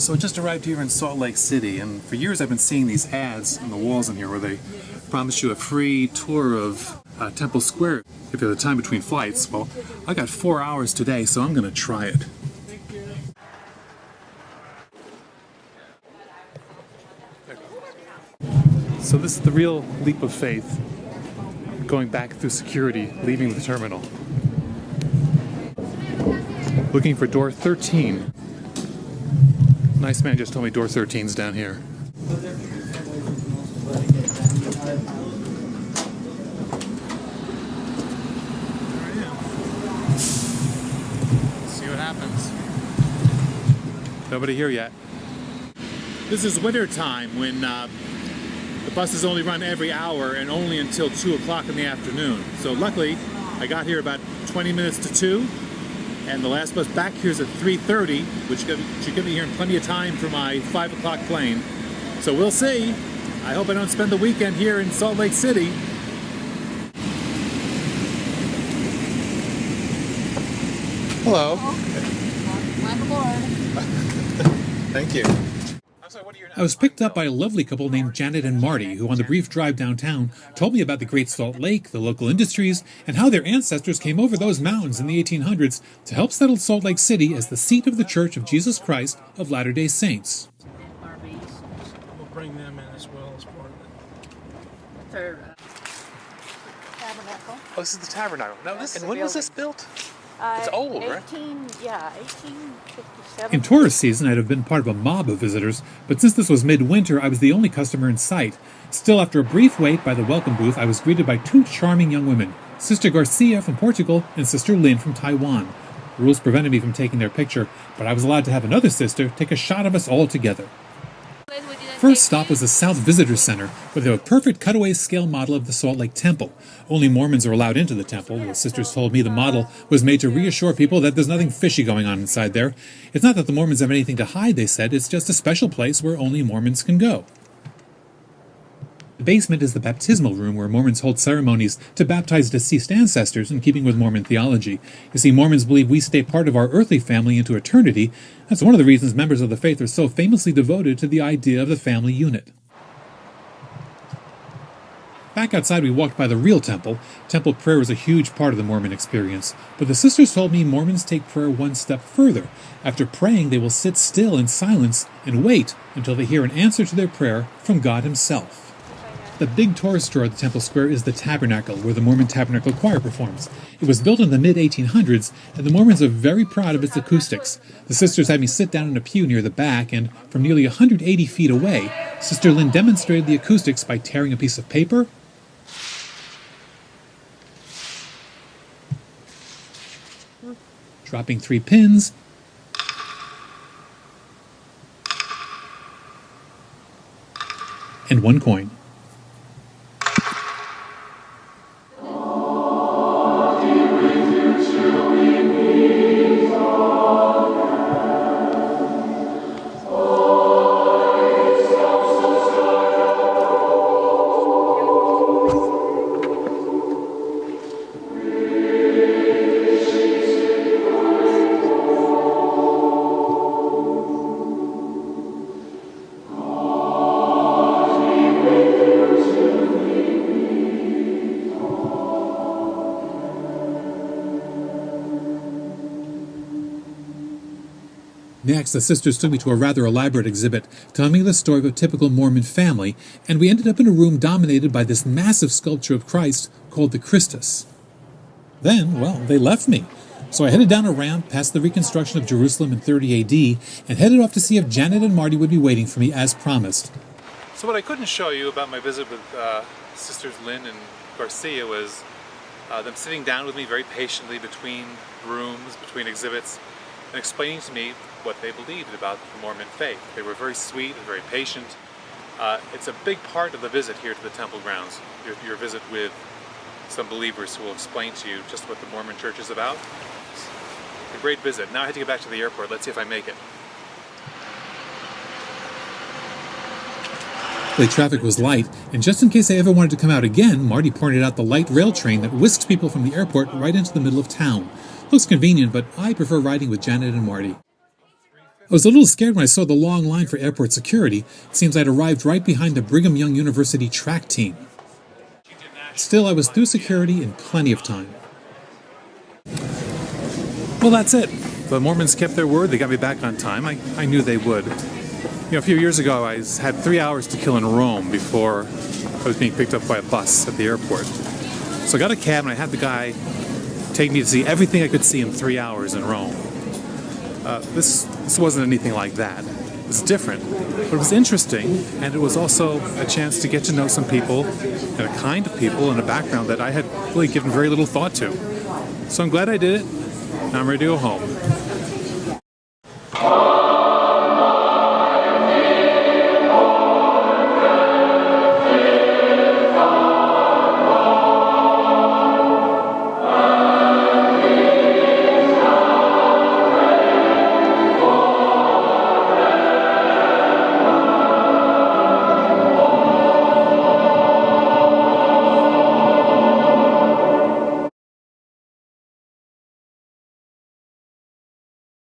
So I just arrived here in Salt Lake City, and for years I've been seeing these ads on the walls in here where they promise you a free tour of Temple Square if you have the time between flights. Well, I got 4 hours today, so I'm going to try it. So this is the real leap of faith, going back through security, leaving the terminal. Looking for door 13. Nice man just told me door 13's down here. See what happens. Nobody here yet. This is winter time when the buses only run every hour and only until 2 o'clock in the afternoon. So luckily, I got here about 20 minutes to 2, and the last bus back here is at 3:30, which should get me here in plenty of time for my 5 o'clock plane. So we'll see. I hope I don't spend the weekend here in Salt Lake City. Hello. Welcome aboard. Thank you. I was picked up by a lovely couple named Janet and Marty, who on the brief drive downtown told me about the Great Salt Lake, the local industries, and how their ancestors came over those mountains in the 1800s to help settle Salt Lake City as the seat of the Church of Jesus Christ of Latter-day Saints. We'll bring them in as well as part of it. Their tabernacle. Oh, this is the tabernacle. No, That's and the when was building. this built? It's old, right? 1857. In tourist season, I'd have been part of a mob of visitors, but since this was midwinter, I was the only customer in sight. Still, after a brief wait by the welcome booth, I was greeted by two charming young women, Sister Garcia from Portugal and Sister Lin from Taiwan. Rules prevented me from taking their picture, but I was allowed to have another sister take a shot of us all together. First stop was the South Visitor Center, where they have a perfect cutaway scale model of the Salt Lake Temple. Only Mormons are allowed into the temple. The sisters told me the model was made to reassure people that there's nothing fishy going on inside there. It's not that the Mormons have anything to hide, they said. It's just a special place where only Mormons can go. The basement is the baptismal room where Mormons hold ceremonies to baptize deceased ancestors in keeping with Mormon theology. You see, Mormons believe we stay part of our earthly family into eternity. That's one of the reasons members of the faith are so famously devoted to the idea of the family unit. Back outside, we walked by the real temple. Temple prayer is a huge part of the Mormon experience. But the sisters told me Mormons take prayer one step further. After praying, they will sit still in silence and wait until they hear an answer to their prayer from God Himself. The big tourist draw at the Temple Square is the Tabernacle, where the Mormon Tabernacle Choir performs. It was built in the mid-1800s, and the Mormons are very proud of its acoustics. The sisters had me sit down in a pew near the back, and from nearly 180 feet away, Sister Lynn demonstrated the acoustics by tearing a piece of paper, dropping 3 pins, and 1 coin. Next, the sisters took me to a rather elaborate exhibit, telling me the story of a typical Mormon family, and we ended up in a room dominated by this massive sculpture of Christ called the Christus. Then, well, they left me. So I headed down a ramp past the reconstruction of Jerusalem in 30 AD and headed off to see if Janet and Marty would be waiting for me as promised. So what I couldn't show you about my visit with Sisters Lynn and Garcia was them sitting down with me very patiently between rooms, between exhibits, and explaining to me what they believed about the Mormon faith. They were very sweet and very patient. It's a big part of the visit here to the temple grounds, your visit with some believers who will explain to you just what the Mormon Church is about. It's a great visit. Now I have to get back to the airport. Let's see if I make it. The traffic was light, and just in case I ever wanted to come out again, Marty pointed out the light rail train that whisks people from the airport right into the middle of town. Looks convenient, but I prefer riding with Janet and Marty. I was a little scared when I saw the long line for airport security. It seems I'd arrived right behind the Brigham Young University track team. Still, I was through security in plenty of time. Well, that's it. The Mormons kept their word. They got me back on time. I knew they would. A few years ago, I had 3 hours to kill in Rome before I was being picked up by a bus at the airport. So I got a cab and I had the guy take me to see everything I could see in 3 hours in Rome. This wasn't anything like that. It was different, but it was interesting, and it was also a chance to get to know some people and a kind of people and a background that I had really given very little thought to. So I'm glad I did it. Now I'm ready to go home.